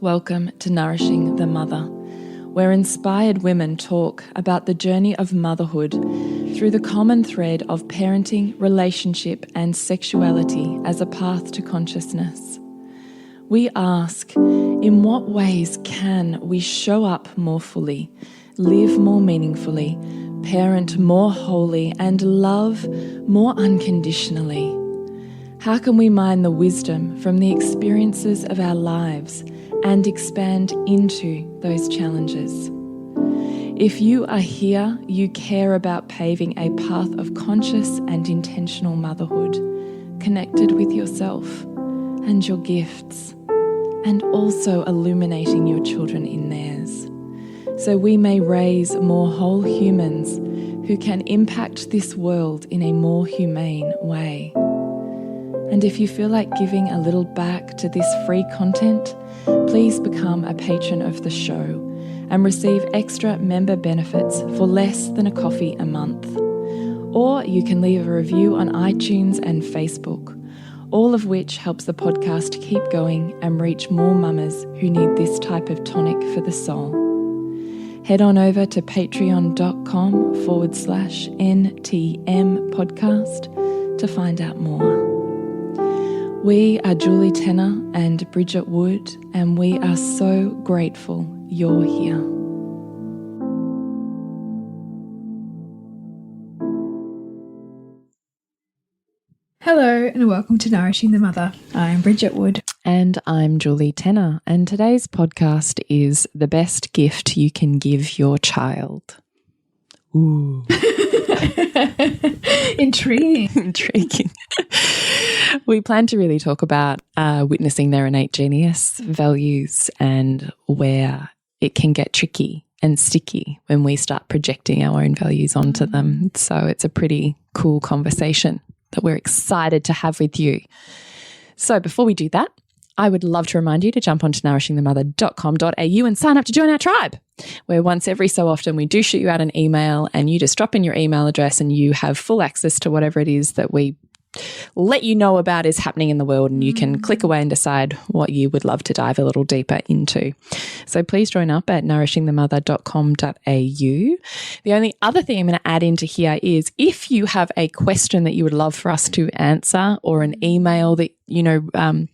Welcome to Nourishing the Mother, where inspired women talk about the journey of motherhood through the common thread of parenting, relationship, and sexuality as a path to consciousness. We ask, in what ways can we show up more fully, live more meaningfully, parent more wholly, and love more unconditionally? How can we mine the wisdom from the experiences of our lives and expand into those challenges? If you are here, you care about paving a path of conscious and intentional motherhood, connected with yourself and your gifts, and also illuminating your children in theirs, so we may raise more whole humans who can impact this world in a more humane way. And if you feel like giving a little back to this free content, please become a patron of the show and receive extra member benefits for less than a coffee a month. Or you can leave a review on iTunes and Facebook, all of which helps the podcast keep going and reach more mamas who need this type of tonic for the soul. Head on over to patreon.com/NTM podcast to find out more. We are Julie Tenner and Bridget Wood, and we are so grateful you're here. Hello and welcome to Nourishing the Mother. I'm Bridget Wood. And I'm Julie Tenner, and today's podcast is the best gift you can give your child. Ooh. Intriguing. We plan to really talk about witnessing their innate genius, values, and where it can get tricky and sticky when we start projecting our own values onto them. So it's a pretty cool conversation that we're excited to have with you. So before we do that, I would love to remind you to jump onto nourishingthemother.com.au and sign up to join our tribe, where once every so often we do shoot you out an email and you just drop in your email address and you have full access to whatever it is that we let you know about is happening in the world, and you can click away and decide what you would love to dive a little deeper into. So please join up at nourishingthemother.com.au. The only other thing I'm going to add into here is if you have a question that you would love for us to answer, or an email that that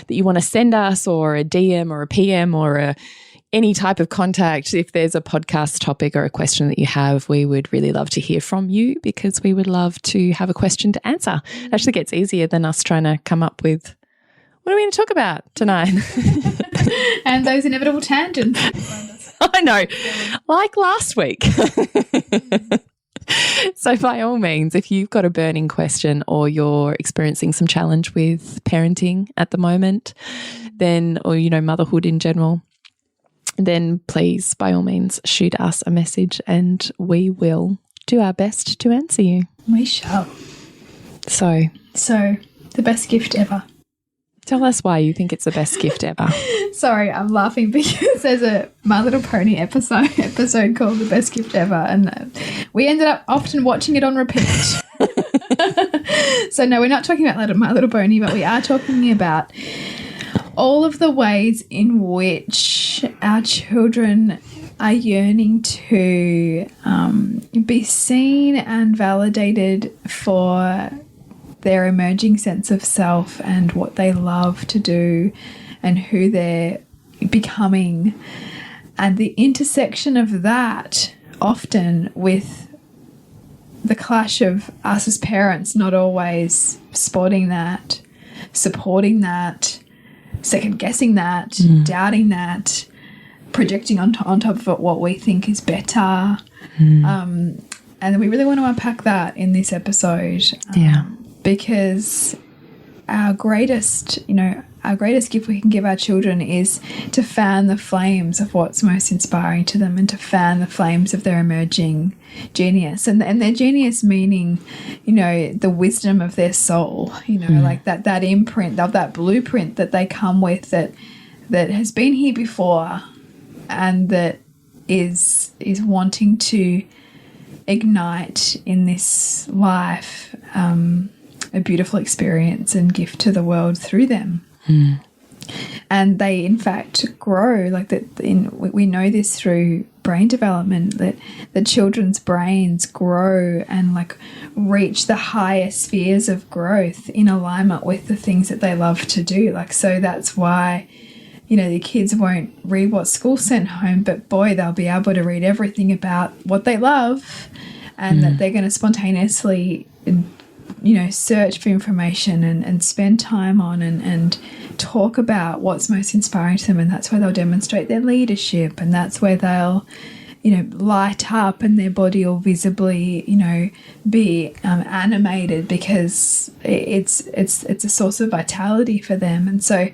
you want to send us, or a DM or a PM or any type of contact, if there's a podcast topic or a question that you have, we would really love to hear from you, because we would love to have a question to answer. It actually gets easier than us trying to come up with, what are we going to talk about tonight? And those inevitable tangents. I know, like last week. So by all means, if you've got a burning question or you're experiencing some challenge with parenting at the moment, then, or, motherhood in general, then please, by all means, shoot us a message and we will do our best to answer you. We shall. So, the best gift ever. Tell us why you think it's the best gift ever. Sorry, I'm laughing because there's a My Little Pony episode called The Best Gift Ever, and we ended up often watching it on repeat. So no, we're not talking about My Little Pony, but we are talking about all of the ways in which our children are yearning to be seen and validated for their emerging sense of self and what they love to do and who they're becoming, and the intersection of that often with the clash of us as parents not always spotting that, supporting that, second-guessing that, doubting that, projecting on top of it what we think is better. And we really want to unpack that in this episode. Because our greatest gift we can give our children is to fan the flames of what's most inspiring to them, and to fan the flames of their emerging genius, and their genius meaning, the wisdom of their soul, like that imprint of that blueprint that they come with, that has been here before, and that is wanting to ignite in this life a beautiful experience and gift to the world through them. And they, in fact, grow like that. We know this through brain development, that the children's brains grow and like reach the higher spheres of growth in alignment with the things that they love to do. Like, so that's why, you know, the kids won't read what school sent home, but boy, they'll be able to read everything about what they love, and that they're going to spontaneously, you know, search for information and spend time on and talk about what's most inspiring to them. And that's where they'll demonstrate their leadership, and that's where they'll, you know, light up, and their body will visibly, you know, be animated, because it's a source of vitality for them. And so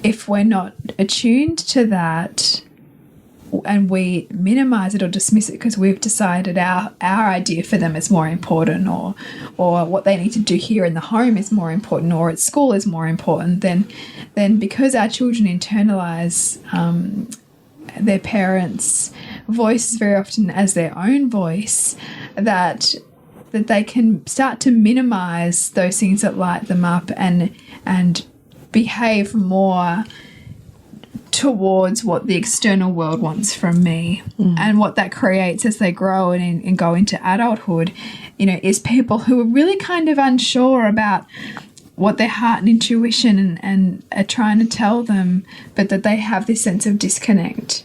if we're not attuned to that, and we minimize it or dismiss it because we've decided our idea for them is more important, or what they need to do here in the home is more important, or at school is more important, then because our children internalize their parents' voice very often as their own voice, that they can start to minimize those things that light them up and behave more towards what the external world wants from me. And what that creates as they grow and go into adulthood, you know, is people who are really kind of unsure about what their heart and intuition and are trying to tell them, but that they have this sense of disconnect.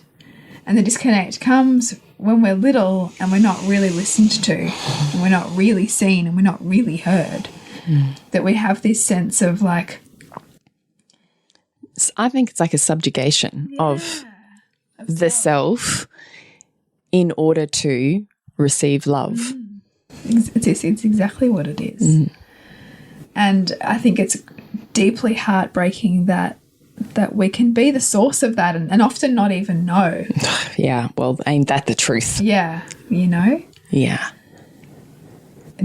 And the disconnect comes when we're little and we're not really listened to, and we're not really seen, and we're not really heard. That we have this sense of like, I think it's like a subjugation of the self in order to receive love. It's exactly what it is. And I think it's deeply heartbreaking that we can be the source of that and often not even know. Yeah, well, ain't that the truth? Yeah, you know? Yeah.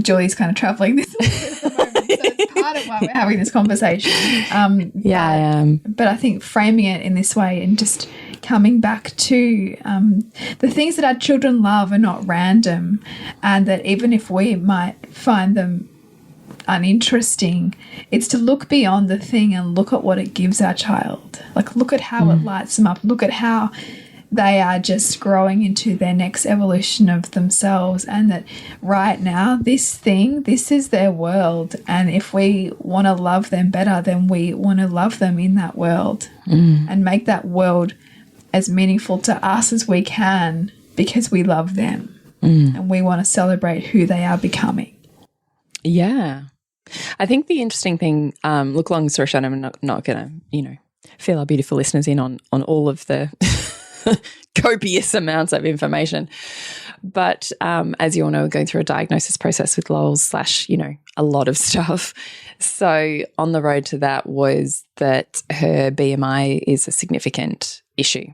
Julie's kind of travelling this a little bit at the moment, so it's part of why we're having this conversation. Yeah, I am. But I think framing it in this way and just coming back to the things that our children love are not random, and that even if we might find them uninteresting, it's to look beyond the thing and look at what it gives our child. Like, look at how it lights them up. Look at how they are just growing into their next evolution of themselves, and that right now this is their world, and if we want to love them better, then we want to love them in that world and make that world as meaningful to us as we can, because we love them and we want to celebrate who they are becoming. Yeah. I think the interesting thing, look, long story short, I'm not going to, you know, fill our beautiful listeners in on all of the copious amounts of information. But as you all know, we're going through a diagnosis process with Lowell's / you know, a lot of stuff. So on the road to that was that her BMI is a significant issue.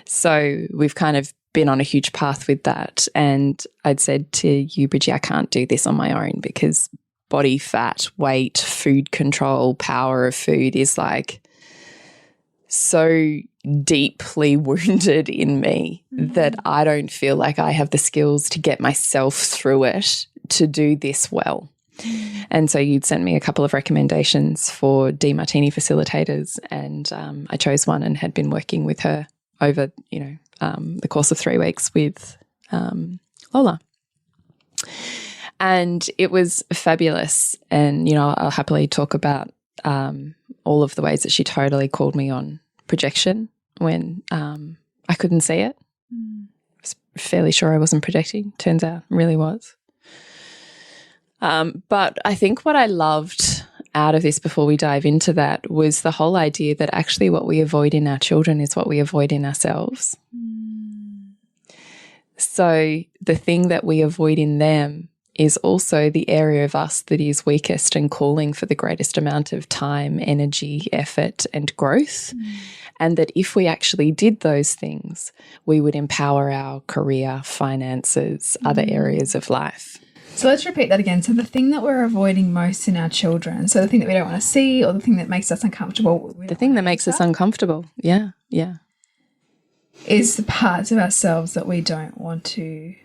So we've kind of been on a huge path with that. And I'd said to you, Bridgie, I can't do this on my own, because body fat, weight, food control, power of food is like so deeply wounded in me that I don't feel like I have the skills to get myself through it to do this well. And so you'd sent me a couple of recommendations for DeMartini facilitators, and I chose one and had been working with her over, you know, the course of 3 weeks with Lola. And it was fabulous. And, you know, I'll happily talk about all of the ways that she totally called me on projection when I couldn't see it. I was fairly sure I wasn't projecting. Turns out really was. But I think what I loved out of this, before we dive into that, was the whole idea that actually what we avoid in our children is what we avoid in ourselves. So the thing that we avoid in them is also the area of us that is weakest and calling for the greatest amount of time, energy, effort, and growth. And that if we actually did those things, we would empower our career, finances, other areas of life. So let's repeat that again. So the thing that we're avoiding most in our children, so the thing that we don't want to see, or the thing that makes us uncomfortable. The thing that makes us uncomfortable, yeah, is the parts of ourselves that we don't want to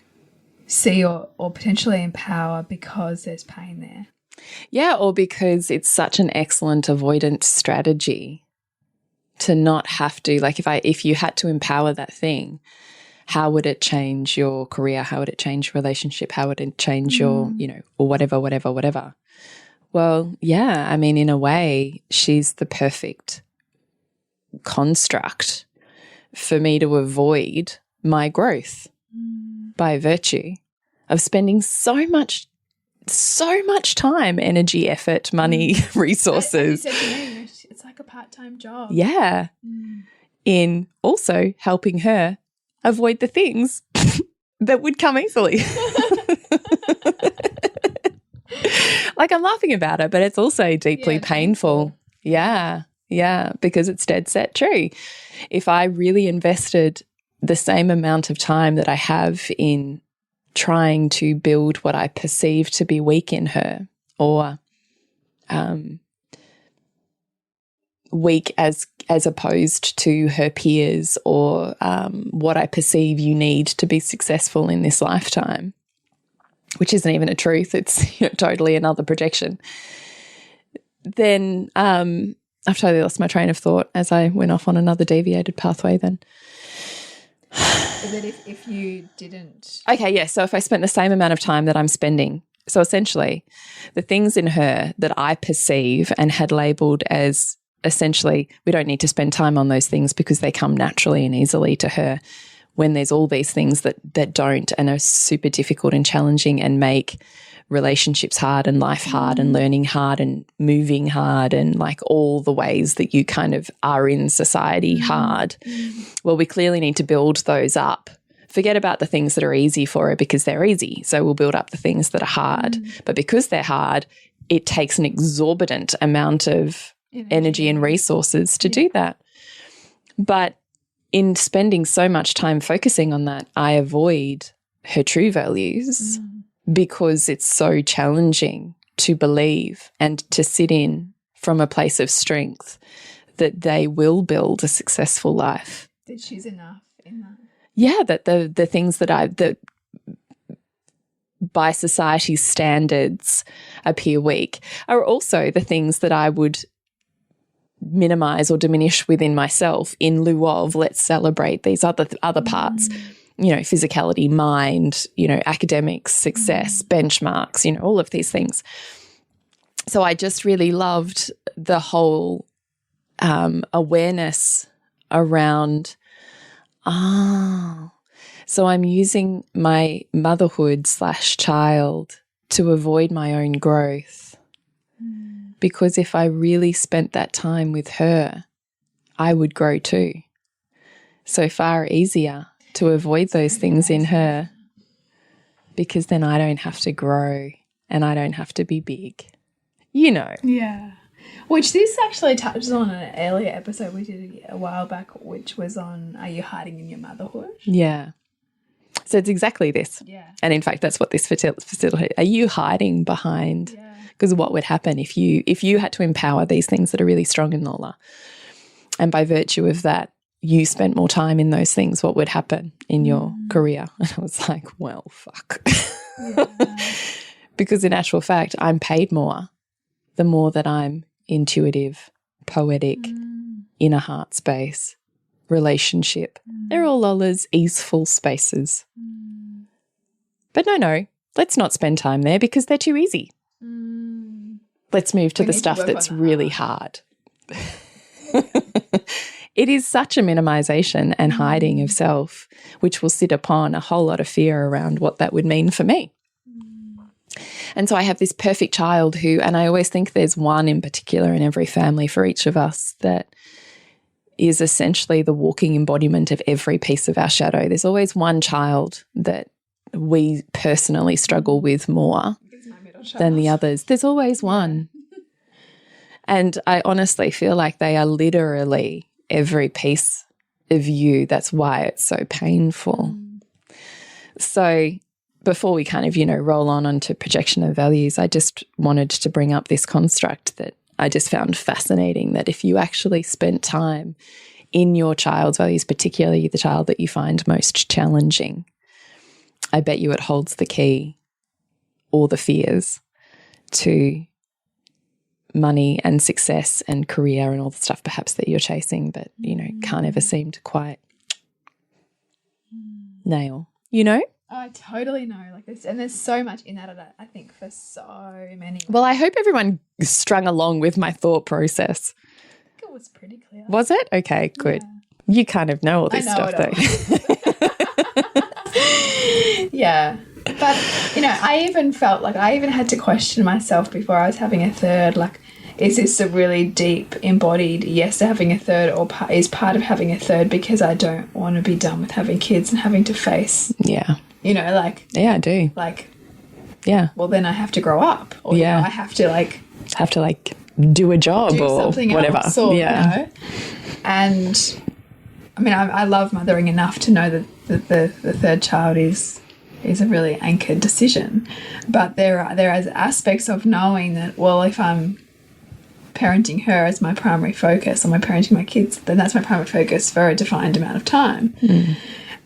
see or potentially empower because there's pain there. Yeah, or because it's such an excellent avoidance strategy to not have to, like if you had to empower that thing, how would it change your career? How would it change your relationship? How would it change your, or whatever. Well, yeah, I mean, in a way, she's the perfect construct for me to avoid my growth by virtue of spending so much time, energy, effort, money, resources. As you said to me, it's like a part-time job. Yeah. In also helping her avoid the things that would come easily. Like, I'm laughing about it, but it's also deeply painful. Yeah. Yeah. Because it's dead set true. If I really invested the same amount of time that I have in trying to build what I perceive to be weak in her, or weak as opposed to her peers, or what I perceive you need to be successful in this lifetime, which isn't even a truth, it's totally another projection, then I've totally lost my train of thought as I went off on another deviated pathway then. But that if you didn't... Okay, yeah, so if I spent the same amount of time that I'm spending, so essentially the things in her that I perceive and had labelled as essentially we don't need to spend time on those things because they come naturally and easily to her, when there's all these things that don't and are super difficult and challenging and make relationships hard and life hard and learning hard and moving hard and like all the ways that you kind of are in society hard. Well, we clearly need to build those up. Forget about the things that are easy for her because they're easy. So we'll build up the things that are hard. But because they're hard, it takes an exorbitant amount of energy and resources to do that. But in spending so much time focusing on that, I avoid her true values because it's so challenging to believe and to sit in from a place of strength that they will build a successful life. That she's enough in that. Yeah, that the things that by society's standards appear weak are also the things that I would minimize or diminish within myself in lieu of let's celebrate these other parts, physicality, mind, academics, success, benchmarks, all of these things. So I just really loved the whole awareness around, so I'm using my motherhood / child to avoid my own growth. Because if I really spent that time with her, I would grow too. So far easier to avoid those things in her, because then I don't have to grow and I don't have to be big. Yeah. Which this actually touches on an earlier episode we did a while back, which was on, are you hiding in your motherhood? Yeah. So it's exactly this. Yeah. And in fact, that's what this facility, are you hiding behind? Yeah. Because what would happen if you had to empower these things that are really strong in Lola, and by virtue of that, you spent more time in those things, what would happen in your career? And I was like, well, fuck. Yeah. Because in actual fact, I'm paid more the more that I'm intuitive, poetic, inner heart space, relationship. They're all Lola's easeful spaces. But no, let's not spend time there because they're too easy. Let's move to the stuff that's really hard. It is such a minimization and hiding of self, which will sit upon a whole lot of fear around what that would mean for me. And so I have this perfect child who, and I always think there's one in particular in every family for each of us that is essentially the walking embodiment of every piece of our shadow. There's always one child that we personally struggle with more than the others. There's always one. And I honestly feel like they are literally every piece of you. That's why it's so painful. So before we kind of, roll on onto projection of values, I just wanted to bring up this construct that I just found fascinating, that if you actually spent time in your child's values, particularly the child that you find most challenging, I bet you it holds the key or the fears to money and success and career and all the stuff perhaps that you're chasing, but, you know, can't ever seem to quite nail, you know? I totally know. Like this, and there's so much in that, I think, for so many. Well, I hope everyone strung along with my thought process. I think it was pretty clear. Was it? Okay, good. Yeah. You kind of know all this stuff, though. Yeah. But, you know, I even felt like I even had to question myself before I was having a third, like, is this a really deep embodied yes to having a third, or is part of having a third because I don't want to be done with having kids and having to face. Yeah. You know, like. Yeah, I do. Like. Yeah. Well, then I have to grow up. Or, yeah. You know, I have to, like. Do a job do or something whatever. Else or, yeah. You know? And, I mean, I love mothering enough to know that the third child is a really anchored decision. But there are aspects of knowing that, well, if I'm parenting her as my primary focus, or my parenting my kids, then that's my primary focus for a defined amount of time. Mm.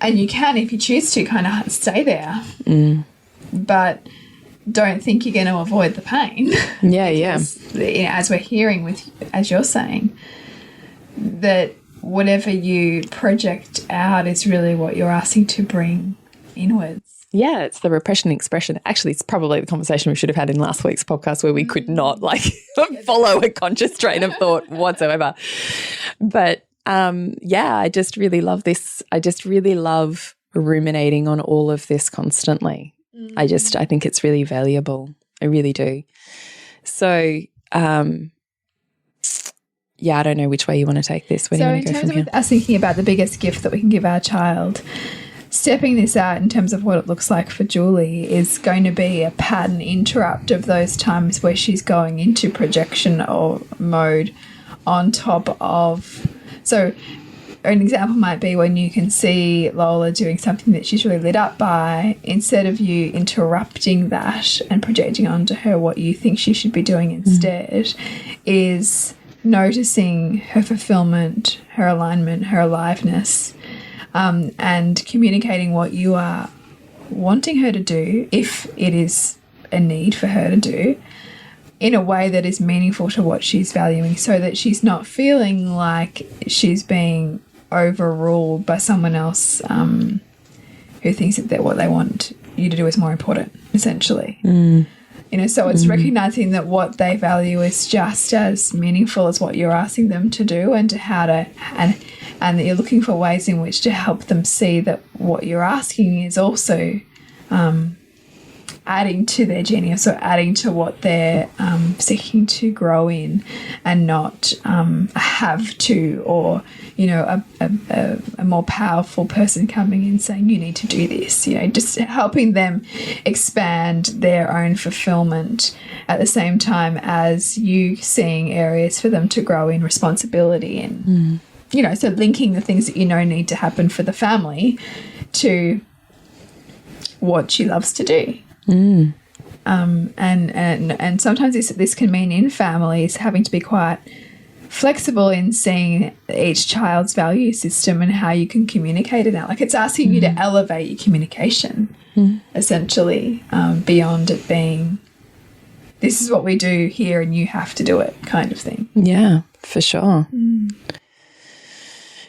And you can, if you choose to, kind of stay there. Mm. But don't think you're going to avoid the pain. Yeah, yeah. You know, as we're hearing as you're saying, that whatever you project out is really what you're asking to bring inwards. Yeah, it's the repression expression. Actually, it's probably the conversation we should have had in last week's podcast where we could not follow a conscious train of thought whatsoever. But yeah, I just really love this. I just really love ruminating on all of this constantly. I think it's really valuable. I really do. So, yeah, I don't know which way you want to take this. Where do you want to go from here? So in terms of us thinking about the biggest gift that we can give our child, stepping this out in terms of what it looks like for Julie is going to be a pattern interrupt of those times where she's going into projection or mode on top of. So an example might be when you can see Lola doing something that she's really lit up by, instead of you interrupting that and projecting onto her what you think she should be doing instead, is noticing her fulfillment, her alignment, her aliveness, and communicating what you are wanting her to do, if it is a need for her to do, in a way that is meaningful to what she's valuing, so that she's not feeling like she's being overruled by someone else who thinks that what they want you to do is more important, essentially. You know, so it's recognizing that what they value is just as meaningful as what you're asking them to do, and to how to and that you're looking for ways in which to help them see that what you're asking is also adding to their genius, or adding to what they're seeking to grow in, and not a have to, or, you know, a more powerful person coming in saying you need to do this. You know, just helping them expand their own fulfillment at the same time as you seeing areas for them to grow in responsibility in. You know, so linking the things that you know need to happen for the family to what she loves to do. And sometimes this can mean in families having to be quite flexible in seeing each child's value system and how you can communicate it out. Like, it's asking you to elevate your communication, essentially, beyond it being, this is what we do here and you have to do it, kind of thing. Yeah, for sure.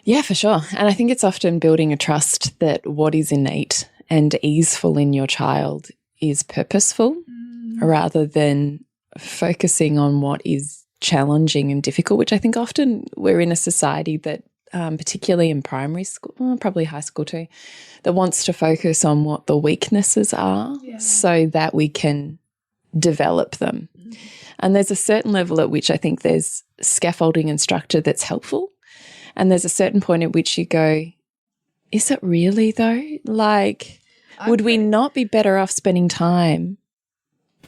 Yeah, for sure. And I think it's often building a trust that what is innate and easeful in your child is purposeful, rather than focusing on what is challenging and difficult, which I think often we're in a society that, particularly in primary school, well, probably high school too, that wants to focus on what the weaknesses are, so that we can develop them. And there's a certain level at which I think there's scaffolding and structure that's helpful. And there's a certain point at which you go, is it really though? Like, would we not be better off spending time?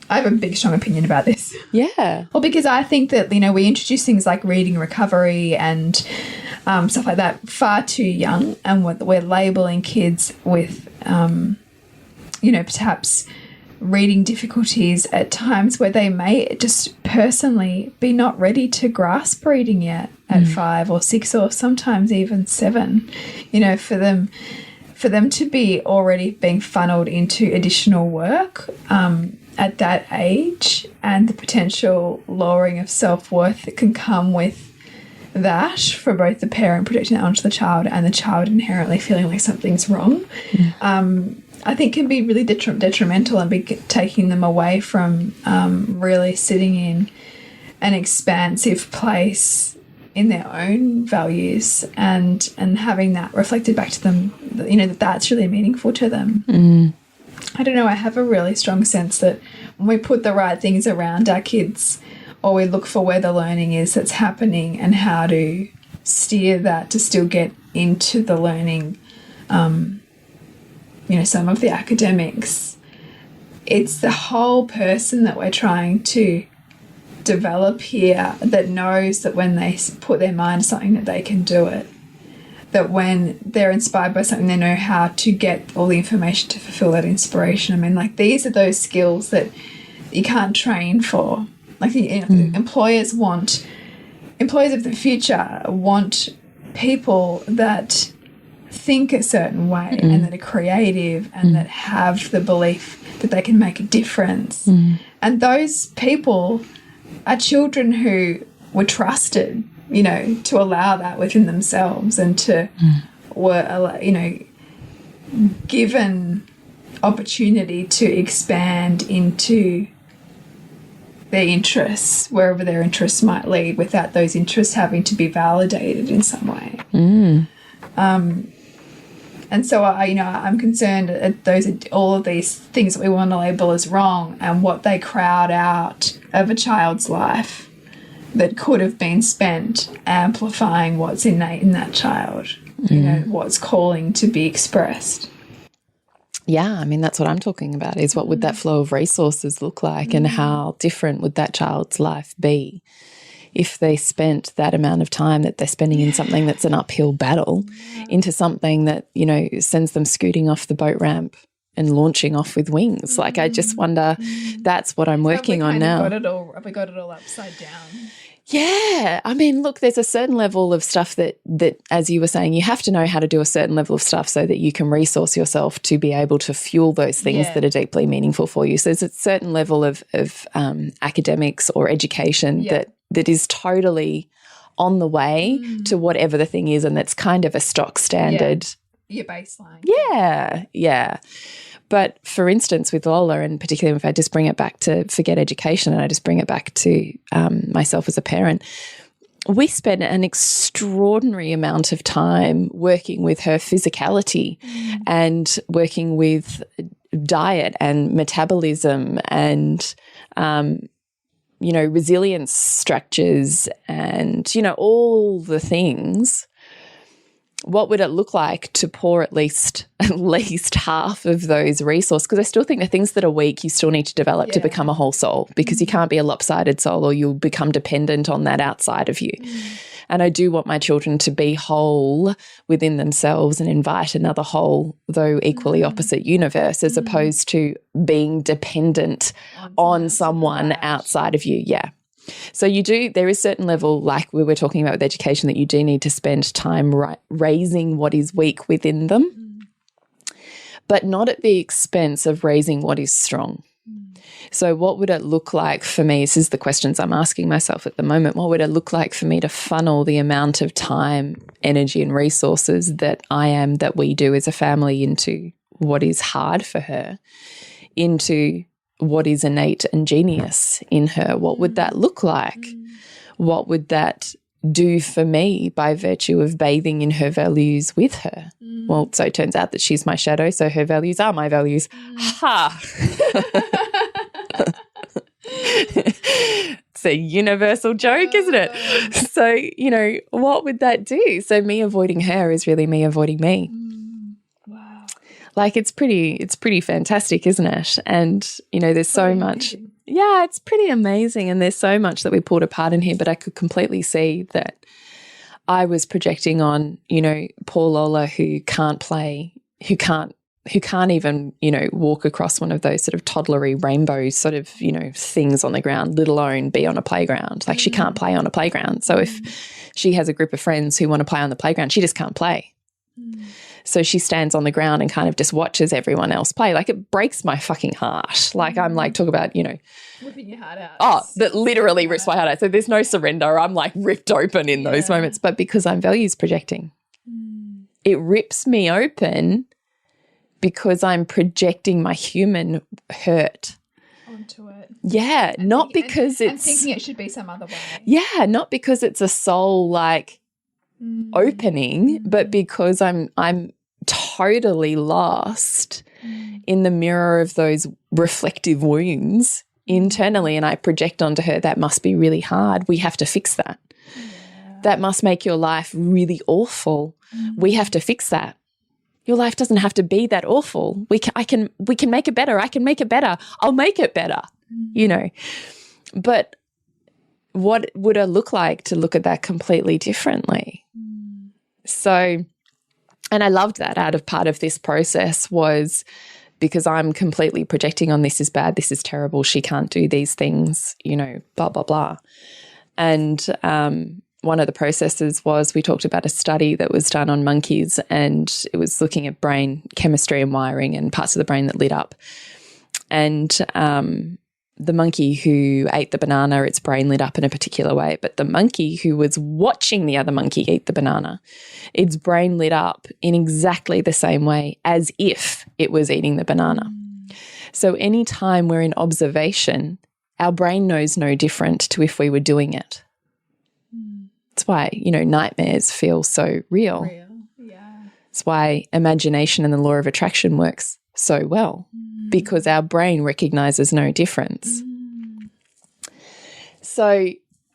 I have a big, strong opinion about this. Yeah. Well, because I think that, you know, we introduce things like reading recovery and stuff like that far too young, and we're labelling kids with, you know, perhaps reading difficulties at times where they may just personally be not ready to grasp reading yet at 5 or 6 or sometimes even 7, you know, for them for them to be already being funneled into additional work at that age, and the potential lowering of self-worth that can come with that for both the parent projecting that onto the child and the child inherently feeling like something's wrong, I think can be really detrimental and be taking them away from really sitting in an expansive place in their own values and having that reflected back to them, you know, that's really meaningful to them. I don't know, I have a really strong sense that when we put the right things around our kids, or we look for where the learning is that's happening and how to steer that to still get into the learning, you know, some of the academics, it's the whole person that we're trying to develop here that knows that when they put their mind to something that they can do it, that when they're inspired by something they know how to get all the information to fulfill that inspiration. I mean, like, these are those skills that you can't train for. Like, you know, employers of the future want people that think a certain way and that are creative and that have the belief that they can make a difference. And those people are children who were trusted, you know, to allow that within themselves and to were, you know, given opportunity to expand into their interests, wherever their interests might lead, without those interests having to be validated in some way. And so, I'm concerned at all of these things that we want to label as wrong and what they crowd out of a child's life that could have been spent amplifying what's innate in that child, you know, what's calling to be expressed. Yeah, I mean, that's what I'm talking about, is what would that flow of resources look like and how different would that child's life be if they spent that amount of time that they're spending in something that's an uphill battle into something that, you know, sends them scooting off the boat ramp and launching off with wings. Like, I just wonder, that's what I'm working on now. Have we got it all upside down? Yeah. I mean, look, there's a certain level of stuff that, as you were saying, you have to know how to do a certain level of stuff so that you can resource yourself to be able to fuel those things that are deeply meaningful for you. So there's a certain level of academics or education that is totally on the way to whatever the thing is, and that's kind of a stock standard. Your baseline. Yeah. But for instance, with Lola, and particularly if I just bring it back to forget education and I just bring it back to myself as a parent, we spent an extraordinary amount of time working with her physicality and working with diet and metabolism and you know, resilience structures and, you know, all the things. What would it look like to pour at least half of those resources? Because I still think the things that are weak you still need to develop to become a whole soul, because you can't be a lopsided soul or you'll become dependent on that outside of you. And I do want my children to be whole within themselves and invite another whole, though equally opposite universe, as opposed to being dependent on someone outside of you. Yeah. So there is certain level, like we were talking about with education, that you do need to spend time raising what is weak within them, but not at the expense of raising what is strong. So what would it look like for me? This is the questions I'm asking myself at the moment. What would it look like for me to funnel the amount of time, energy and resources that we do as a family into what is hard for her, into what is innate and genius in her? What would that look like? What would that do for me by virtue of bathing in her values with her? Well, so it turns out that she's my shadow, so her values are my values. Ha! It's a universal joke, isn't it? So, you know, what would that do? So me avoiding her is really me avoiding me. Wow. Like, it's pretty fantastic, isn't it? And, you know, there's so much. Yeah, it's pretty amazing. And there's so much that we pulled apart in here, but I could completely see that I was projecting on, you know, poor Lola, who can't play, who can't even, you know, walk across one of those sort of toddlery rainbow sort of, you know, things on the ground, let alone be on a playground. Like, she can't play on a playground. So if she has a group of friends who want to play on the playground, she just can't play. So she stands on the ground and kind of just watches everyone else play. Like, it breaks my fucking heart. Like, I'm like, talk about, Ripping your heart out. Oh, that literally rips my heart out. So there's no surrender. I'm like ripped open in those moments. But because I'm values projecting, it rips me open because I'm projecting my human hurt onto it. Yeah, and not because it's... And thinking it should be some other way. Yeah, not because it's a soul, like, opening, but because I'm totally lost in the mirror of those reflective wounds internally, and I project onto her, that must be really hard. We have to fix that. Yeah. That must make your life really awful. We have to fix that. Your life doesn't have to be that awful. We can make it better. I can make it better. I'll make it better, But what would it look like to look at that completely differently? So, and I loved that out of part of this process was because I'm completely projecting on this is bad, this is terrible, she can't do these things, blah, blah, blah. And one of the processes was we talked about a study that was done on monkeys, and it was looking at brain chemistry and wiring and parts of the brain that lit up. And the monkey who ate the banana, its brain lit up in a particular way. But the monkey who was watching the other monkey eat the banana, its brain lit up in exactly the same way as if it was eating the banana. So anytime we're in observation, our brain knows no different to if we were doing it. That's why, nightmares feel so real. Yeah. It's why imagination and the law of attraction works so well. Because our brain recognizes no difference. So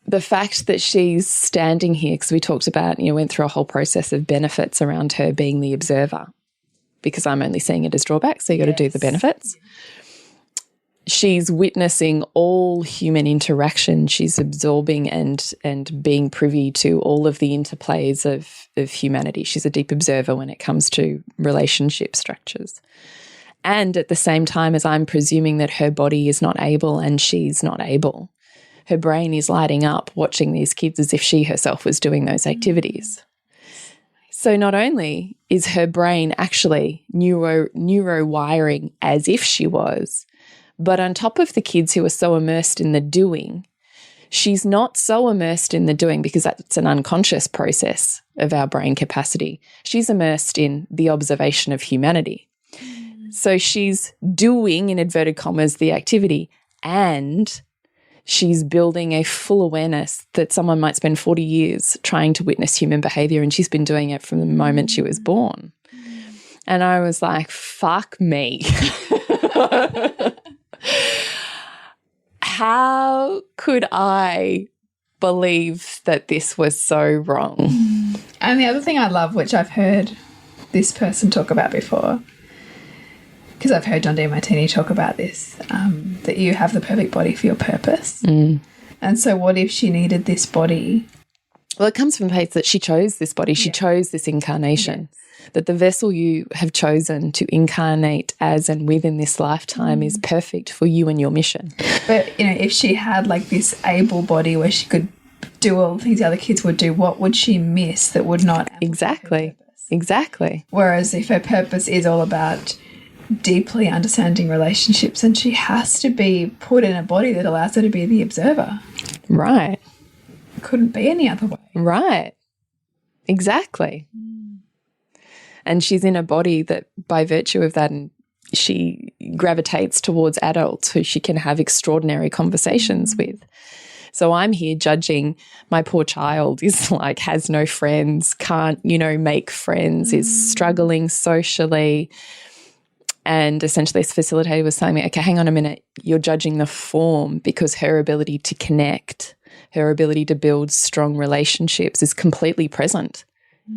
the fact that she's standing here, because we talked about, went through a whole process of benefits around her being the observer, because I'm only seeing it as drawbacks, so you got to do the benefits. She's witnessing all human interaction. She's absorbing and being privy to all of the interplays of humanity. She's a deep observer when it comes to relationship structures. And at the same time as I'm presuming that her body is not able and she's not able, her brain is lighting up watching these kids as if she herself was doing those activities. So not only is her brain actually neuro-wiring as if she was, but on top of the kids who are so immersed in the doing, she's not so immersed in the doing because that's an unconscious process of our brain capacity. She's immersed in the observation of humanity. So she's doing, in inverted commas, the activity, and she's building a full awareness that someone might spend 40 years trying to witness human behavior, and she's been doing it from the moment she was born. And I was like, fuck me. How could I believe that this was so wrong? And the other thing I love, which I've heard this person talk about before, because I've heard John Demartini talk about this, that you have the perfect body for your purpose. And so what if she needed this body? Well, it comes from the place that she chose this body. She chose this incarnation, that the vessel you have chosen to incarnate as and within this lifetime is perfect for you and your mission. But, if she had like this able body where she could do all the things the other kids would do, what would she miss that would not? Exactly. Whereas if her purpose is all about deeply understanding relationships, and she has to be put in a body that allows her to be the observer. Right. It couldn't be any other way. Right. Exactly. And she's in a body that by virtue of that, and she gravitates towards adults who she can have extraordinary conversations with. So I'm here judging my poor child is like, has no friends, can't, make friends, is struggling socially. And essentially this facilitator was telling me, okay, hang on a minute, you're judging the form, because her ability to connect, her ability to build strong relationships is completely present.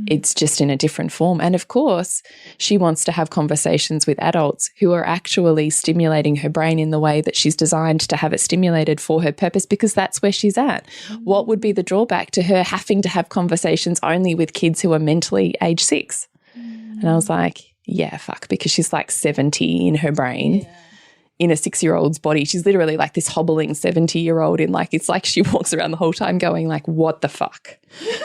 It's just in a different form. And of course, she wants to have conversations with adults who are actually stimulating her brain in the way that she's designed to have it stimulated for her purpose, because that's where she's at. What would be the drawback to her having to have conversations only with kids who are mentally age 6? And I was like, yeah, fuck, because she's like 70 in her brain. in a 6-year-old's body. She's literally like this hobbling 70-year-old in like, it's like she walks around the whole time going like, what the fuck?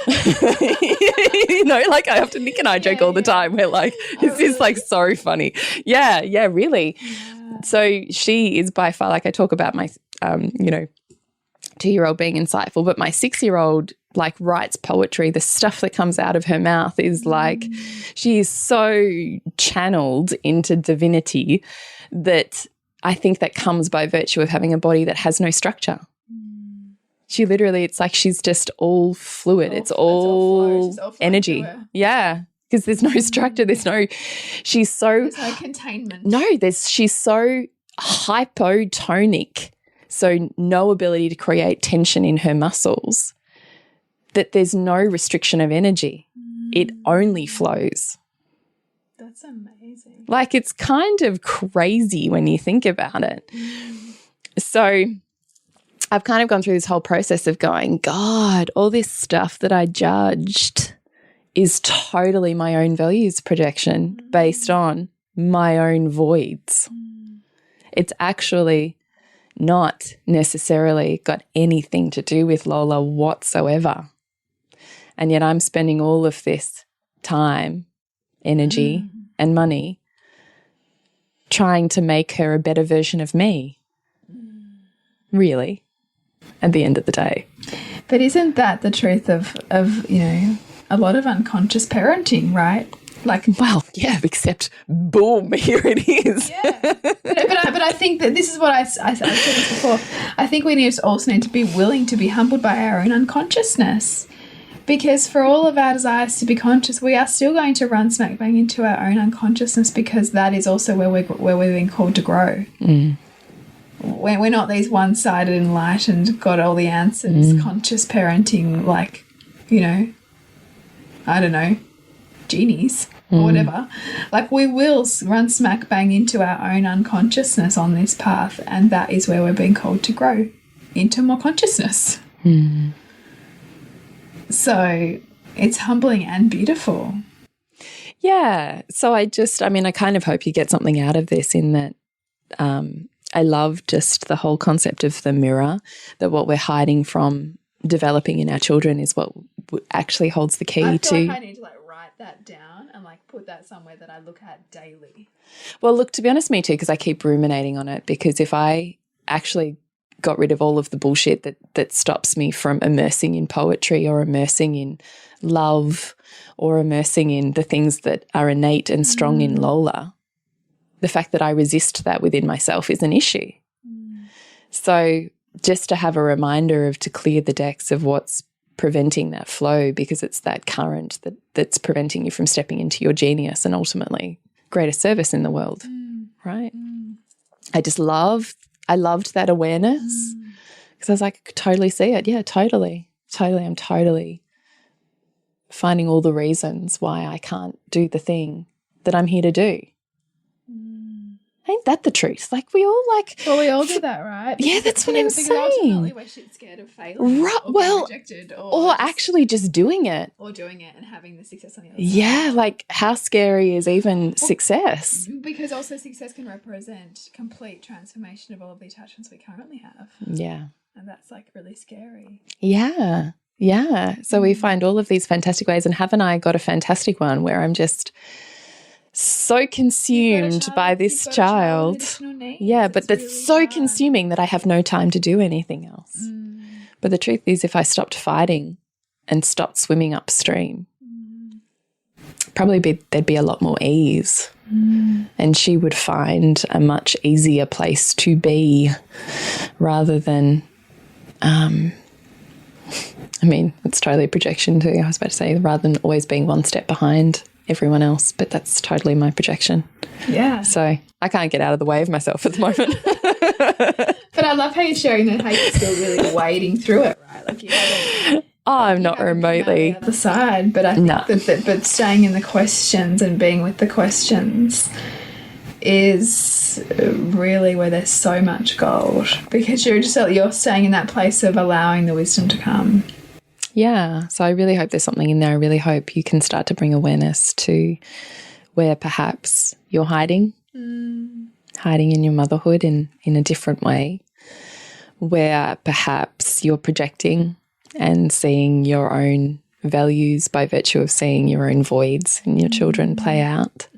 You know, like Nick and I joke all the time. We're like, this is like so funny. Yeah, really. Yeah. So she is by far, like I talk about my, 2-year-old being insightful, but my 6-year-old like writes poetry. The stuff that comes out of her mouth is like, she is so channeled into divinity that I think that comes by virtue of having a body that has no structure. She literally, it's like she's just all fluid. It's all energy. Yeah. Because there's no structure. There's no containment. No, she's so hypotonic. So no ability to create tension in her muscles, that there's no restriction of energy. It only flows. That's amazing. Like, it's kind of crazy when you think about it. So I've kind of gone through this whole process of going, God, all this stuff that I judged is totally my own values projection based on my own voids. It's actually not necessarily got anything to do with Lola whatsoever. And yet I'm spending all of this time, energy and money trying to make her a better version of me, really, at the end of the day. But isn't that the truth of a lot of unconscious parenting, right? Like, well, yeah, except boom, here it is. Yeah, but I think that this is what I said this before. I think we also need to be willing to be humbled by our own unconsciousness, because for all of our desires to be conscious, we are still going to run smack bang into our own unconsciousness, because that is also where we're being called to grow. We're not these one-sided, enlightened, got all the answers, conscious parenting, like, I don't know, genies or whatever. Like, we will run smack bang into our own unconsciousness on this path, and that is where we're being called to grow into more consciousness. So it's humbling and beautiful. Yeah. So I kind of hope you get something out of this, in that I love just the whole concept of the mirror, that what we're hiding from developing in our children is what actually holds the key to. Like I need to write that down and put that somewhere that I look at daily. Well, look, to be honest, me too, because I keep ruminating on it, because if I actually got rid of all of the bullshit that stops me from immersing in poetry or immersing in love or immersing in the things that are innate and strong in Lola, the fact that I resist that within myself is an issue. So just to have a reminder to clear the decks of what's preventing that flow, because it's that current that's preventing you from stepping into your genius and ultimately greater service in the world, right? I loved that awareness, because I was like, I could totally see it. Yeah, totally. I'm totally finding all the reasons why I can't do the thing that I'm here to do. Ain't that the truth? Like, we all Well, we all do that, right? Yeah, that's what I'm saying. Ultimately, we're scared of failing, right? Or well, being rejected, or actually just doing it, or doing it and having the success on the other side. Yeah, like, how scary is even success? Because also success can represent complete transformation of all of the attachments we currently have. Yeah, and that's really scary. Yeah. So we find all of these fantastic ways, and haven't I got a fantastic one where I'm just so consumed by this child. Yeah, but that's really so hard. Consuming that I have no time to do anything else. But the truth is, if I stopped fighting and stopped swimming upstream, there'd be a lot more ease, and she would find a much easier place to be, rather than it's totally a projection too. I was about to say, rather than always being one step behind everyone else, but that's totally my projection. Yeah. So I can't get out of the way of myself at the moment. But I love how you're sharing that, how you're still really wading through it, right? Like, you haven't. I'm not remotely come out the other side, but I think but staying in the questions and being with the questions is really where there's so much gold, because you're staying in that place of allowing the wisdom to come. Yeah, so I really hope there's something in there. I really hope you can start to bring awareness to where perhaps you're hiding hiding in your motherhood in a different way, where perhaps you're projecting and seeing your own values by virtue of seeing your own voids in your children play out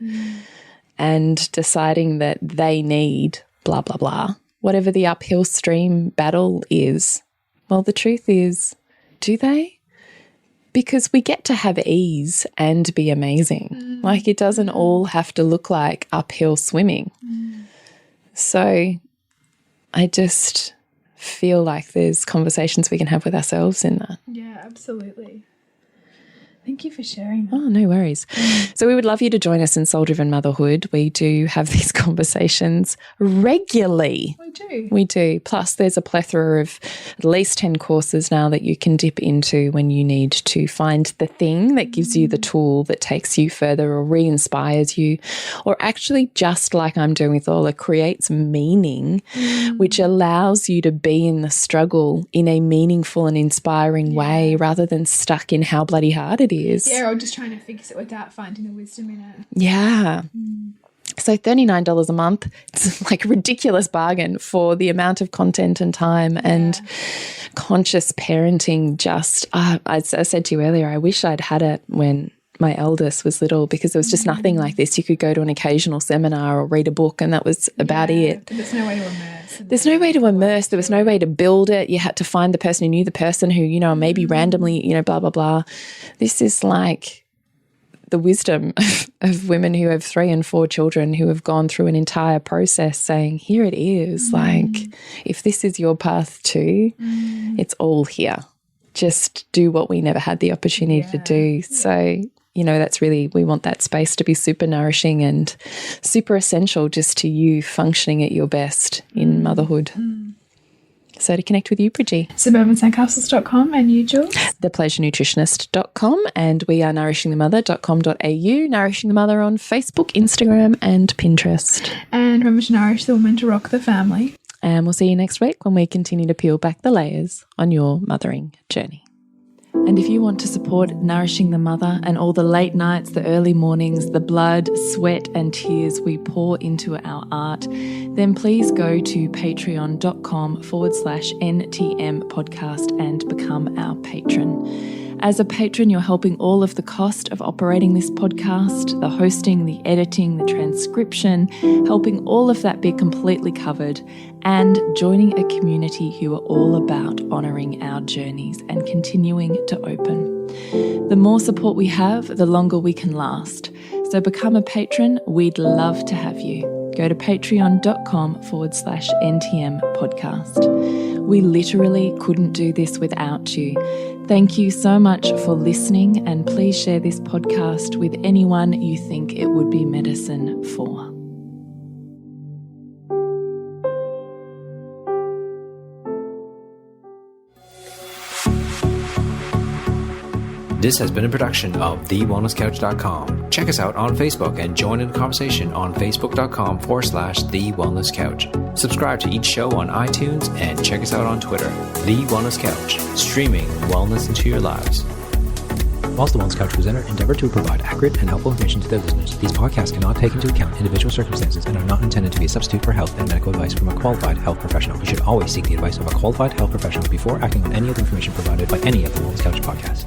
and deciding that they need blah, blah, blah, whatever the uphill stream battle is. Well, the truth is, do they? Because we get to have ease and be amazing. Like, it doesn't all have to look like uphill swimming. So I just feel like there's conversations we can have with ourselves in that. Yeah, absolutely. Thank you for sharing that. Oh, no worries. So we would love you to join us in Soul Driven Motherhood. We do have these conversations regularly. We do. Plus, there's a plethora of at least 10 courses now that you can dip into when you need to find the thing that gives you the tool that takes you further or re-inspires you, or actually, just like I'm doing with Ola, creates meaning, which allows you to be in the struggle in a meaningful and inspiring way rather than stuck in how bloody hard it is. Yeah, or just trying to fix it without finding the wisdom in it. Yeah. So $39 a month, it's like a ridiculous bargain for the amount of content and time and conscious parenting. Just, as I said to you earlier, I wish I'd had it when my eldest was little, because there was just nothing like this. You could go to an occasional seminar or read a book and that was about it. But there's no way to immerse. There's no way to immerse. There was no way to build it. You had to find the person who knew the person who, you know, maybe randomly, you know, blah, blah, blah. This is like the wisdom of women who have 3 and 4 children who have gone through an entire process saying, here it is. Like, if this is your path too, it's all here. Just do what we never had the opportunity to do. So, you know, that's really, we want that space to be super nourishing and super essential just to you functioning at your best in motherhood. So to connect with you, Bridgie. suburbansandcastles.com, and you, Jules? thepleasurenutritionist.com, and we are nourishingthemother.com.au, Nourishing the Mother on Facebook, Instagram and Pinterest. And remember to nourish the woman to rock the family. And we'll see you next week when we continue to peel back the layers on your mothering journey. And if you want to support Nourishing the Mother and all the late nights, the early mornings, the blood, sweat and tears we pour into our art, then please go to patreon.com/NTM podcast and become our patron. As a patron, you're helping all of the cost of operating this podcast, the hosting, the editing, the transcription, helping all of that be completely covered, and joining a community who are all about honouring our journeys and continuing to open. The more support we have, the longer we can last. So become a patron. We'd love to have you. Go to patreon.com/NTM podcast. We literally couldn't do this without you. Thank you so much for listening, and please share this podcast with anyone you think it would be medicine for. This has been a production of TheWellnessCouch.com. Check us out on Facebook and join in the conversation on Facebook.com/TheWellnessCouch. Subscribe to each show on iTunes and check us out on Twitter. The Wellness Couch, streaming wellness into your lives. Whilst the Wellness Couch presenter endeavor to provide accurate and helpful information to their listeners, these podcasts cannot take into account individual circumstances and are not intended to be a substitute for health and medical advice from a qualified health professional. You should always seek the advice of a qualified health professional before acting on any of the information provided by any of the Wellness Couch podcasts.